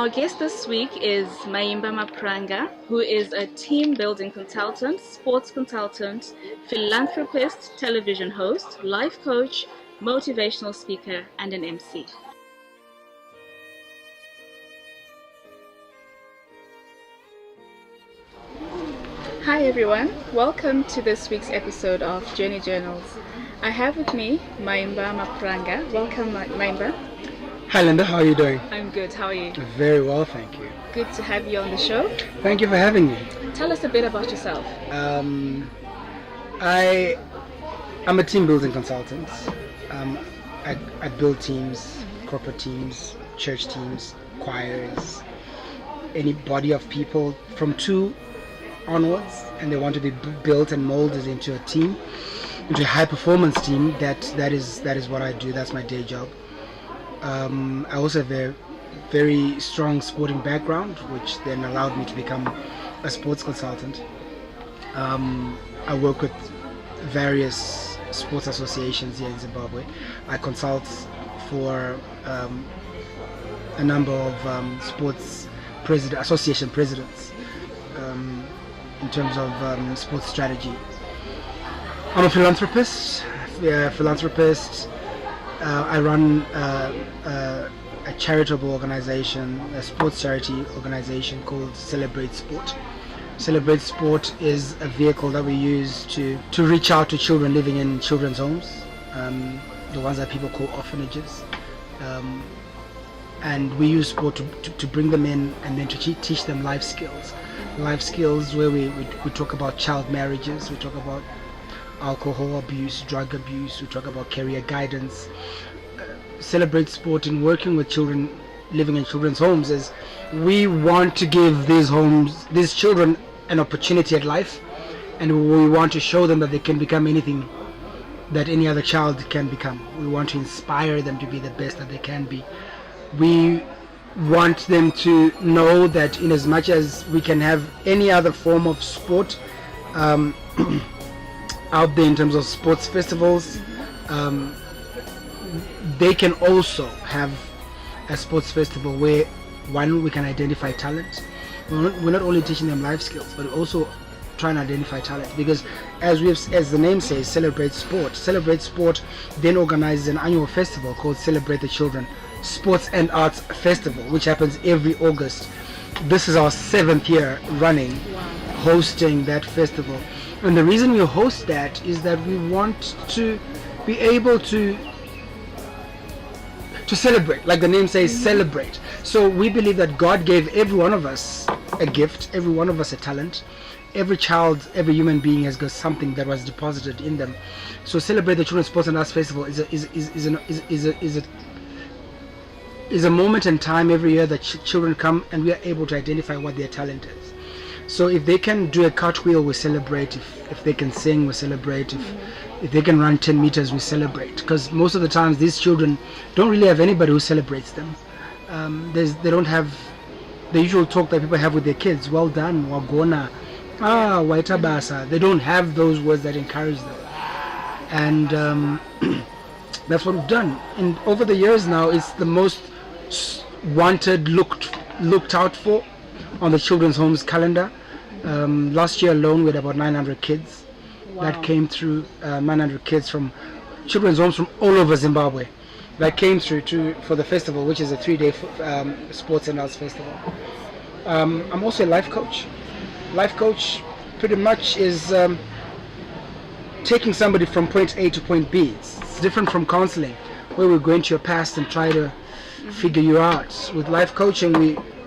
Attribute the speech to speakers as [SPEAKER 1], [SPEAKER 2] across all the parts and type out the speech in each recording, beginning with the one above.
[SPEAKER 1] Our guest this week is Maimba Mapuranga, who is a team building consultant, sports consultant, philanthropist, television host, life coach, motivational speaker, and an MC. Hi everyone, welcome to this week's episode of Journey Journals. I have with me Maimba Mapuranga. Welcome Maimba.
[SPEAKER 2] Hi Linda, how are you doing?
[SPEAKER 1] I'm good, how are you?
[SPEAKER 2] Very well, thank you.
[SPEAKER 1] Good to have you on the show.
[SPEAKER 2] Thank you for having me.
[SPEAKER 1] Tell us a bit about yourself.
[SPEAKER 2] I'm a team building consultant. I build teams, corporate teams, church teams, choirs, any body of people from 2 onwards, and they want to be built and molded into a team, into a high performance team. That is what I do. That's my day job. I also have a very strong sporting background, which then allowed me to become a sports consultant. I work with various sports associations here in Zimbabwe. I consult for a number of sports association presidents in terms of sports strategy. I'm a philanthropist. I run a charitable organization, a sports charity organization called Celebrate Sport. Celebrate Sport is a vehicle that we use to reach out to children living in children's homes, the ones that people call orphanages. And we use sport to bring them in and then to teach them life skills. Life skills where we talk about child marriages, we talk about alcohol abuse, drug abuse, we talk about career guidance. Celebrate Sport in working with children living in children's homes is we want to give these children an opportunity at life, and we want to show them that they can become anything that any other child can become. We want to inspire them to be the best that they can be. We want them to know that in as much as we can have any other form of sport out there in terms of sports festivals, they can also have a sports festival where, one, we can identify talent. We're not only teaching them life skills, but also trying to identify talent, because as the name says, Celebrate Sport. Celebrate Sport then organizes an annual festival called Celebrate the Children Sports and Arts Festival, which happens every August. This is our 7th year running, hosting that festival. And the reason we host that is that we want to be able to celebrate, like the name says, celebrate. So we believe that God gave every one of us a gift, every one of us a talent. Every child, every human being has got something that was deposited in them. So Celebrate the Children's Sports and Arts Festival is a moment in time every year that children come and we are able to identify what their talent is. So if they can do a cartwheel, we celebrate. If they can sing, we celebrate. If they can run 10 meters, we celebrate. Because most of the times these children don't really have anybody who celebrates them. They don't have the usual talk that people have with their kids. Well done, wagona, waitabasa. They don't have those words that encourage them. And that's what we've done. And over the years now, it's the most wanted, looked out for on the children's homes calendar. Last year alone we had about 900 kids. Wow. That came through, 900 kids from children's homes from all over Zimbabwe that came through for the festival, which is a 3-day sports and arts festival. I'm also a life coach. Life coach pretty much is taking somebody from point A to point B. It's different from counseling, where we go into your past and try to figure you out. With life coaching,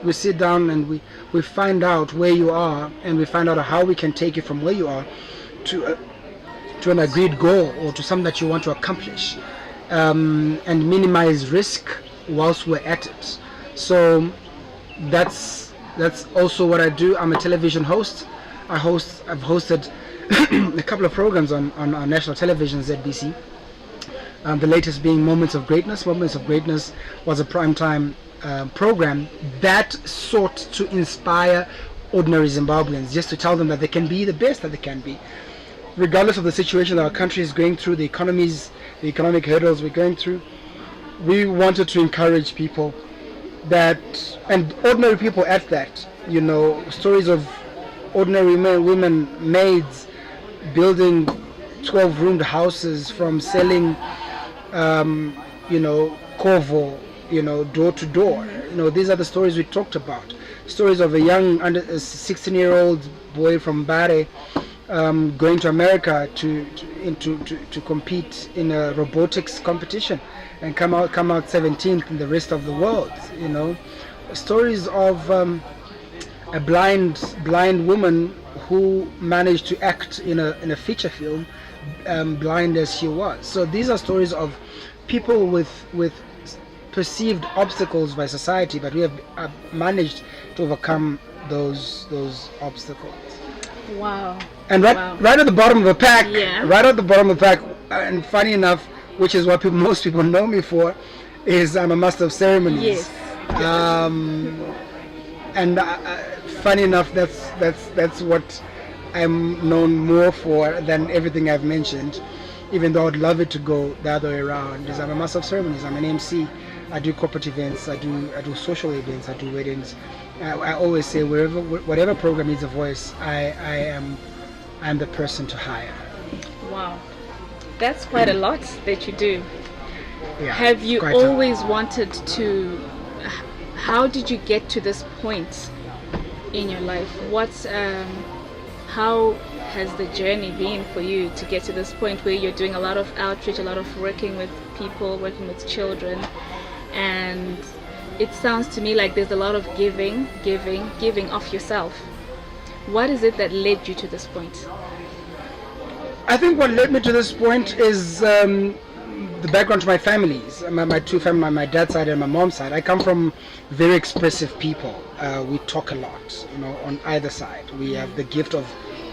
[SPEAKER 2] we sit down and we find out where you are, and we find out how we can take you from where you are to an agreed goal or to something that you want to accomplish, and minimize risk whilst we're at it. So that's also what I do. I'm a television host. I've hosted a couple of programs on national television, ZBC. The latest being Moments of Greatness. Moments of Greatness was a primetime program that sought to inspire ordinary Zimbabweans, just to tell them that they can be the best that they can be, regardless of the situation that our country is going through, the economic hurdles we're going through. We wanted to encourage people that, and ordinary people at that, you know, stories of ordinary women, maids, building 12-roomed houses from selling, you know, kovo, you know, door to door. You know, these are the stories we talked about. Stories of a young, under 16-year-old boy from Bare going to America to compete in a robotics competition and come out 17th in the rest of the world. You know, stories of a blind woman who managed to act in a feature film, blind as she was. So these are stories of people with perceived obstacles by society, but we have managed to overcome those obstacles.
[SPEAKER 1] Wow.
[SPEAKER 2] And right at the bottom of the pack,
[SPEAKER 1] Yeah.
[SPEAKER 2] right at the bottom of the pack, and funny enough, which is what most people know me for, is I'm a master of ceremonies.
[SPEAKER 1] Yes.
[SPEAKER 2] And funny enough, that's what I'm known more for than everything I've mentioned. Even though I'd love it to go the other way around, is I'm a master of ceremonies. I'm an MC. I do corporate events. I do social events. I do weddings. I always say whatever program needs a voice, I'm the person to hire.
[SPEAKER 1] Wow. That's quite a lot that you do.
[SPEAKER 2] Yeah,
[SPEAKER 1] Have you always wanted to? How did you get to this point in your life? How has the journey been for you to get to this point where you're doing a lot of outreach, a lot of working with people, working with children, and it sounds to me like there's a lot of giving of yourself. What is it that led you to this point?
[SPEAKER 2] I think what led me to this point is the background to my families, my two families, my dad's side and my mom's side. I come from very expressive people. We talk a lot, you know, on either side. We have the gift of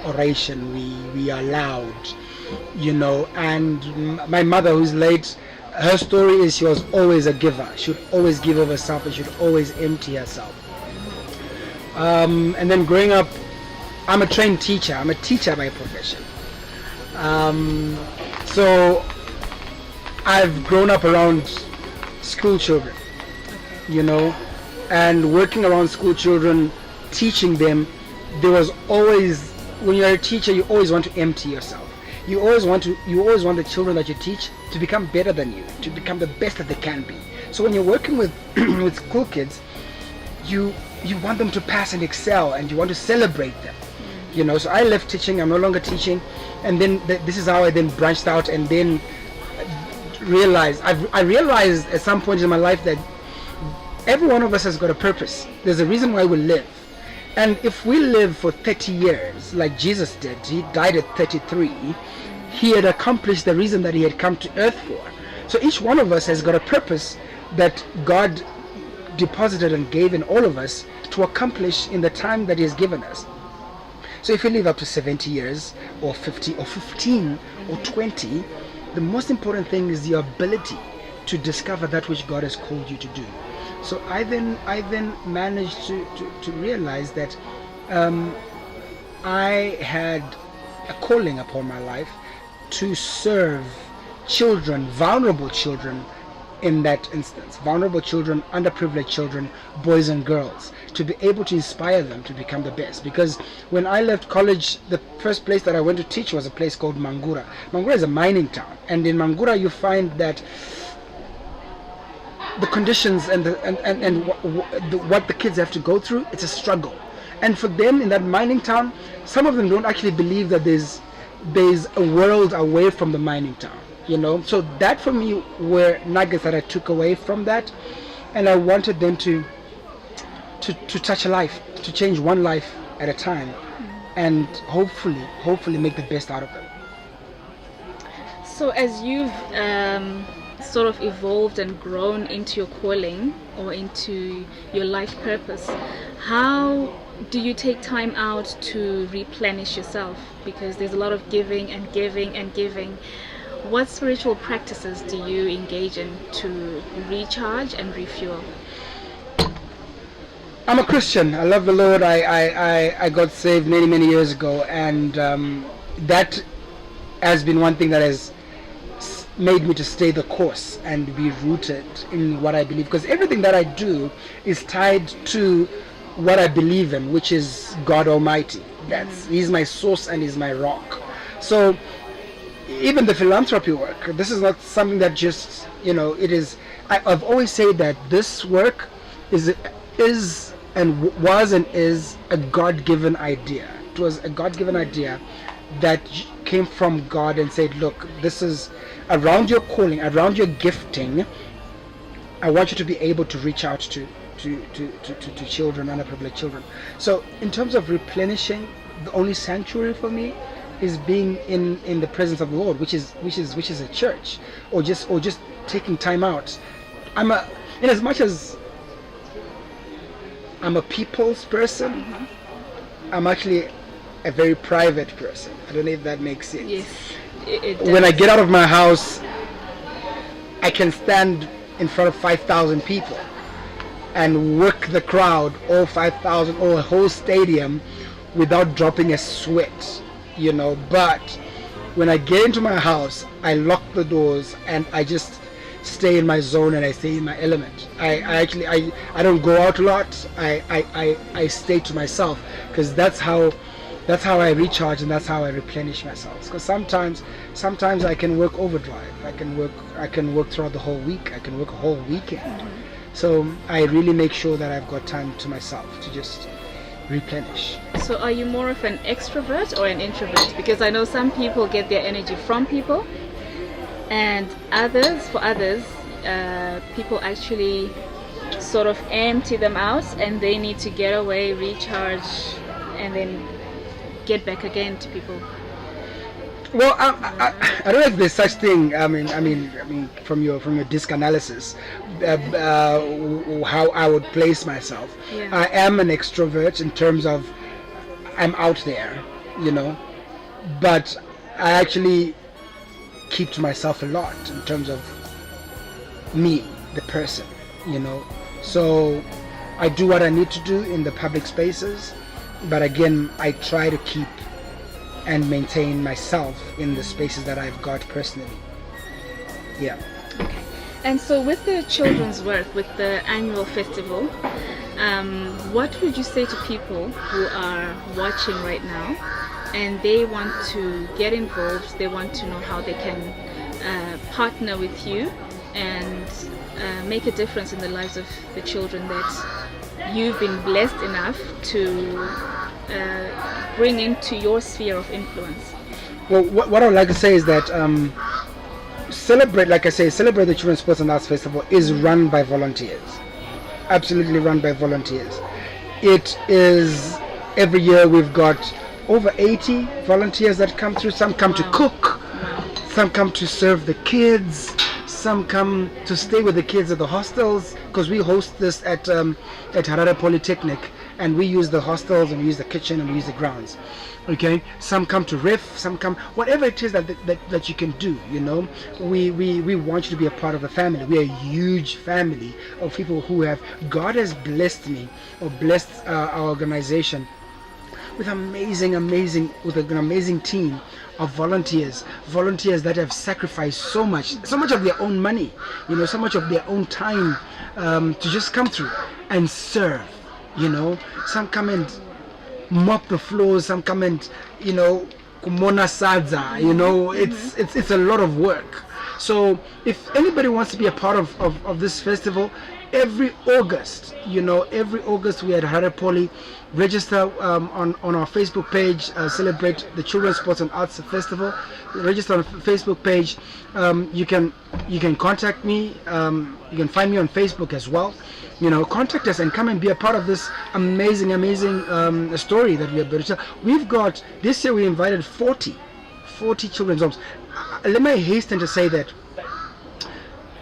[SPEAKER 2] oration. We are loud, you know. And my mother, who's late, her story is she was always a giver. She would always give of herself and she would always empty herself. And then growing up, I'm a trained teacher. I'm a teacher by profession. So I've grown up around school children, you know, and working around school children, teaching them. There was always, when you're a teacher, you always want to empty yourself. You always want the children that you teach to become better than you, to become the best that they can be. So when you're working with with school kids, you want them to pass and excel, and you want to celebrate them. You know, so I left teaching. I'm no longer teaching, and then this is how I then branched out, and then I realized at some point in my life that every one of us has got a purpose. There's a reason why we live, and if we live for 30 years like Jesus did, he died at 33. He had accomplished the reason that he had come to earth for. So each one of us has got a purpose that God deposited and gave in all of us to accomplish in the time that he has given us. So if you live up to 70 years or 50 or 15 or 20, the most important thing is your ability to discover that which God has called you to do. So I then managed to realize that I had a calling upon my life to serve children, vulnerable children, in that instance, vulnerable children, underprivileged children, boys and girls, to be able to inspire them to become the best. Because when I left college, the first place that I went to teach was a place called Mangura. Mangura is a mining town, and in Mangura you find that the conditions and what the kids have to go through, it's a struggle. And for them in that mining town, some of them don't actually believe that there's a world away from the mining town. You know, so that for me were nuggets that I took away from that, and I wanted them to touch a life, to change one life at a time, and hopefully make the best out of them.
[SPEAKER 1] So as you've sort of evolved and grown into your calling or into your life purpose, how do you take time out to replenish yourself? Because there's a lot of giving and giving and giving. What spiritual practices do you engage in to recharge and refuel?
[SPEAKER 2] I'm a Christian. I love the Lord. I got saved many years ago, and that has been one thing that has made me to stay the course and be rooted in what I believe, because everything that I do is tied to what I believe in, which is God Almighty. He's my source and he's my rock. So even the philanthropy work, this is not something that just, it is, I've always said that this work is and was and is a God-given idea. It was a God-given idea that came from God and said, look, this is around your calling, around your gifting. I want you to be able to reach out to children, underprivileged children. So in terms of replenishing, the only sanctuary for me is being in the presence of the Lord, which is a church, or just taking time out. In as much as I'm a people's person, I'm actually a very private person. I don't know if that makes sense.
[SPEAKER 1] Yes, it does.
[SPEAKER 2] When I get out of my house, I can stand in front of 5,000 people and work the crowd, all 5,000, or a whole stadium, without dropping a sweat, But when I get into my house, I lock the doors and I just stay in my zone and I stay in my element. I don't go out a lot. I stay to myself, because that's how I recharge and that's how I replenish myself. Because sometimes I can work overdrive. I can work throughout the whole week. I can work a whole weekend. So I really make sure that I've got time to myself to just replenish.
[SPEAKER 1] So are you more of an extrovert or an introvert? Because I know some people get their energy from people, and for others, people actually sort of empty them out and they need to get away, recharge, and then get back again to people.
[SPEAKER 2] Well, I don't know if there's such thing. I mean, from your disc analysis, how I would place myself.
[SPEAKER 1] Yeah.
[SPEAKER 2] I am an extrovert in terms of I'm out there, but I actually keep to myself a lot in terms of me, the person, So I do what I need to do in the public spaces, but again, I try to keep and maintain myself in the spaces that I've got personally. Yeah.
[SPEAKER 1] Okay. And so with the children's work, with the annual festival, what would you say to people who are watching right now and they want to get involved, they want to know how they can partner with you and make a difference in the lives of the children that you've been blessed enough to bring into your sphere of influence?
[SPEAKER 2] Well, what I would like to say is that Celebrate the Children's Sports and Arts Festival is run by volunteers. Absolutely run by volunteers. It is, every year we've got over 80 volunteers that come through. Some come to cook, some come to serve the kids, some come to stay with the kids at the hostels, because we host this at Harare Polytechnic, and we use the hostels and we use the kitchen and we use the grounds. Okay, some come to riff, some come, whatever it is that you can do, we want you to be a part of the family. We're a huge family of people who God has blessed me, or blessed our organization with an amazing team of volunteers that have sacrificed so much of their own money, so much of their own time, to just come through and serve. Some come and mop the floors, some come and kumona sadza, it's a lot of work. So if anybody wants to be a part of this festival, every August we at Harare Poly, register on our Facebook page, Celebrate the Children's Sports and Arts Festival. Register on the Facebook page. You can contact me. You can find me on Facebook as well. Contact us and come and be a part of this amazing story that we are building. We've got, this year we invited 40 children's homes. Let me hasten to say that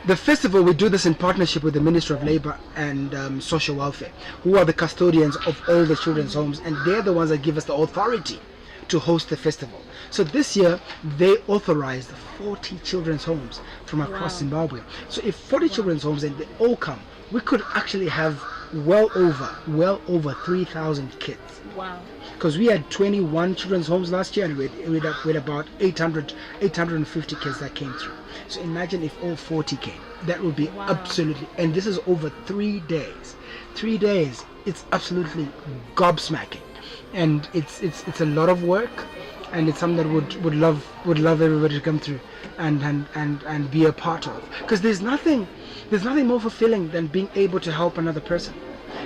[SPEAKER 2] the festival, we do this in partnership with the Ministry of Labour and Social Welfare, who are the custodians of all the children's homes, and they're the ones that give us the authority to host the festival. So this year they authorized 40 children's homes from across Zimbabwe. So if 40 children's homes and they all come, we could actually have well over 3,000 kids.
[SPEAKER 1] Wow.
[SPEAKER 2] Because we had 21 children's homes last year, and we had about 850 kids that came through. So imagine if all 40 came. That would be absolutely, and this is over 3 days. 3 days, it's absolutely gobsmacking. And it's a lot of work, and it's something that would love everybody to come through and be a part of. Because there's nothing more fulfilling than being able to help another person.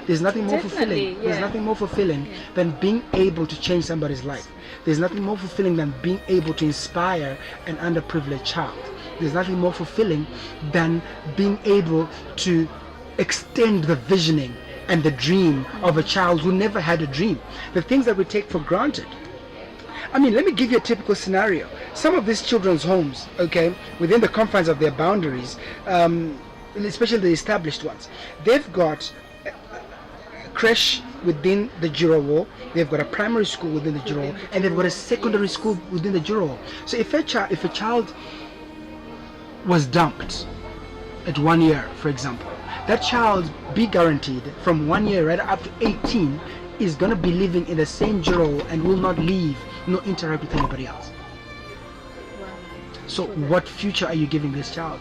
[SPEAKER 2] There's nothing more fulfilling. There's nothing more fulfilling than being able to change somebody's life. There's nothing more fulfilling than being able to inspire an underprivileged child. There's nothing more fulfilling than being able to extend the visioning and the dream of a child who never had a dream. The things that we take for granted. I mean, let me give you a typical scenario. Some of these children's homes, okay, within the confines of their boundaries, especially the established ones, they've got creche within the Jura wall, they've got a primary school within the Jura wall, and they've got a secondary school within the Jura wall. So if a child was dumped at 1 year, for example, that child, be guaranteed, from 1 year right up to 18, is going to be living in the same Jura wall and will not leave, nor interact with anybody else. So what future are you giving this child?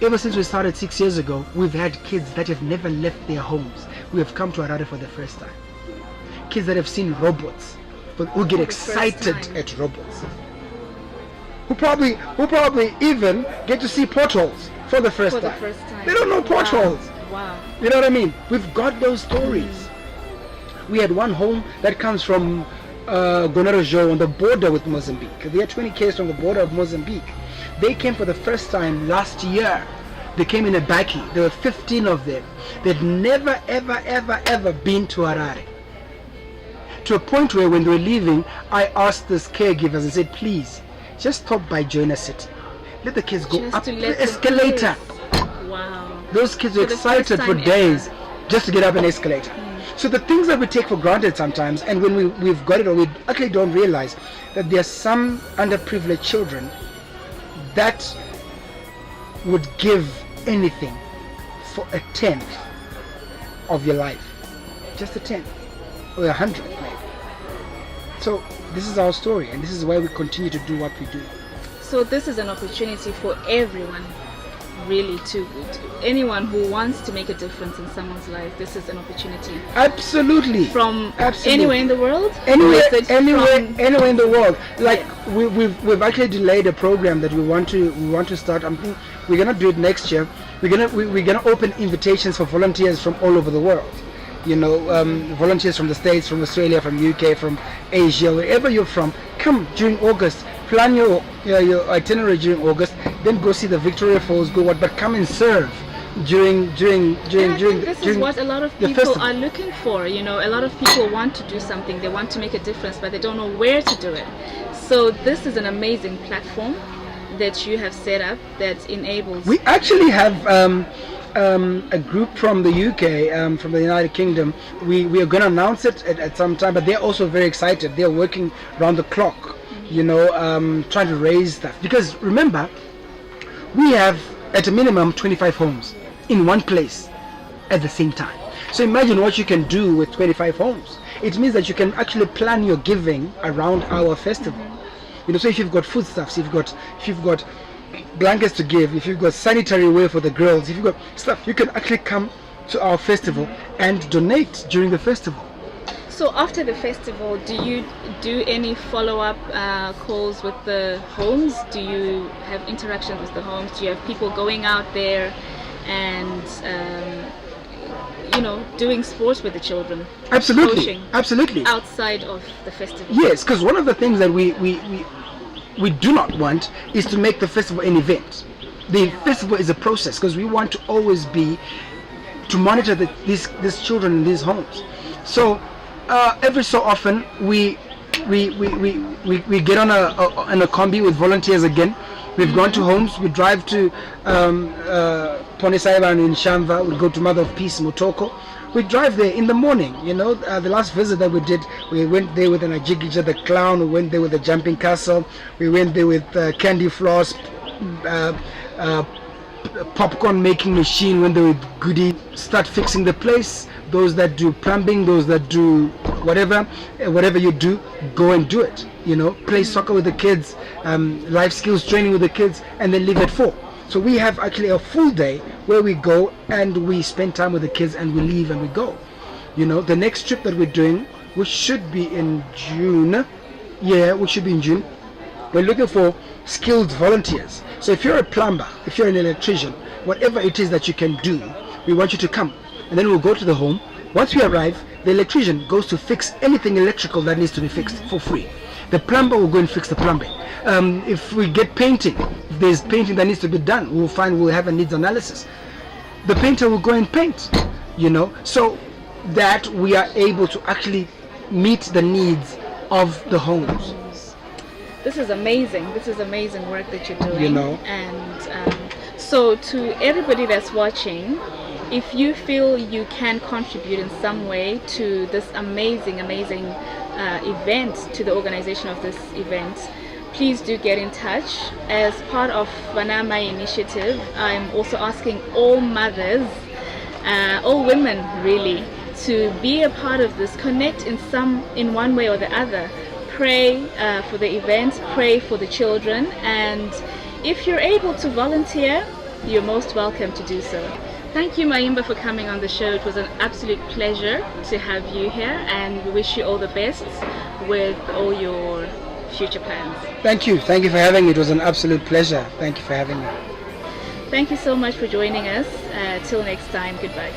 [SPEAKER 2] Ever since we started 6 years ago, we've had kids that have never left their homes. We have come to Harare for the first time. Kids that have seen robots, but who get excited at robots. Who probably even get to see potholes for the first time. They don't know potholes.
[SPEAKER 1] Wow.
[SPEAKER 2] You know what I mean? We've got those stories. We had one home that comes from Gonarojo on the border with Mozambique. They are 20 km from the border of Mozambique. They came for the first time last year. They came in a bakkie. There were 15 of them. They'd never, ever been to Harare. To a point where when they were leaving, I asked these caregivers and said, please, just stop by Joiner City. Let the kids go just up the escalator.
[SPEAKER 1] Wow.
[SPEAKER 2] Those kids were excited for days just to get up an escalator. So the things that we take for granted sometimes, and when we've got it, or we actually don't realize that there are some underprivileged children that would give anything for a tenth of your life. Just a tenth or 100th maybe. So this is our story, and this is why we continue to do what we do.
[SPEAKER 1] So this is an opportunity for everyone, really, to anyone who wants to make a difference in someone's life. This is an opportunity.
[SPEAKER 2] Absolutely.
[SPEAKER 1] From anywhere in the world.
[SPEAKER 2] Anywhere in the world. Like we've actually delayed a program that we want to start. I'm thinking we're gonna do it next year. We're gonna open invitations for volunteers from all over the world. You know, volunteers from the States, from Australia, from UK, from Asia, wherever you're from. Come during August. Plan your itinerary during August. Then go see the Victoria Falls. But come and serve during.
[SPEAKER 1] This is what a lot of people are looking for. You know, a lot of people want to do something. They want to make a difference, but they don't know where to do it. So this is an amazing platform that you have set up that enables.
[SPEAKER 2] We actually have a group from the UK, from the United Kingdom. We are going to announce it at some time, but they're also very excited. They're working round the clock, you know, trying to raise stuff. Because remember, we have at a minimum 25 homes in one place at the same time. So imagine what you can do with 25 homes. It means that you can actually plan your giving around our festival. You know, so if you've got foodstuffs, if you've got blankets to give, if you've got sanitary wear for the girls, if you've got stuff, you can actually come to our festival and donate during the festival.
[SPEAKER 1] So after the festival, do you do any follow-up calls with the homes? Do you have interactions with the homes? Do you have people going out there and doing sports with the children?
[SPEAKER 2] Absolutely,
[SPEAKER 1] coaching
[SPEAKER 2] absolutely.
[SPEAKER 1] Outside of the festival.
[SPEAKER 2] Yes, because one of the things that we do not want is to make the festival an event. The festival is a process, because we want to always be to monitor these children in these homes. So every so often we get on a combi with volunteers again. We've gone to homes. We drive to Ponisaiba in Shamva. We go to Mother of Peace Mutoko. We drive there in the morning. You know, the last visit that we did, we went there with an Ajigija the clown. We went there with the jumping castle. We went there with candy floss, popcorn making machine when they were goody, start fixing the place. Those that do plumbing, those that do whatever you do, go and do it. Play soccer with the kids, life skills training with the kids, and then leave at 4. So we have actually a full day where we go and we spend time with the kids, and we leave and we go. The next trip that we're doing, which should be in June, we're looking for skilled volunteers. So if you're a plumber, if you're an electrician, whatever it is that you can do, we want you to come. And then we'll go to the home. Once we arrive, the electrician goes to fix anything electrical that needs to be fixed for free. The plumber will go and fix the plumbing. If we get painting, if there's painting that needs to be done, we'll have a needs analysis. The painter will go and paint, so that we are able to actually meet the needs of the homes.
[SPEAKER 1] This is amazing work that you're doing. And so to everybody that's watching, if you feel you can contribute in some way to this amazing event, to the organization of this event, please do get in touch. As part of Vanamai initiative, I'm also asking all mothers, all women really, to be a part of this, connect in one way or the other. Pray for the event, pray for the children, and if you're able to volunteer, you're most welcome to do so. Thank you, Maimba, for coming on the show. It was an absolute pleasure to have you here, and we wish you all the best with all your future plans.
[SPEAKER 2] Thank you for having me. It was an absolute pleasure. Thank you for having me.
[SPEAKER 1] Thank you so much for joining us. Till next time, goodbye.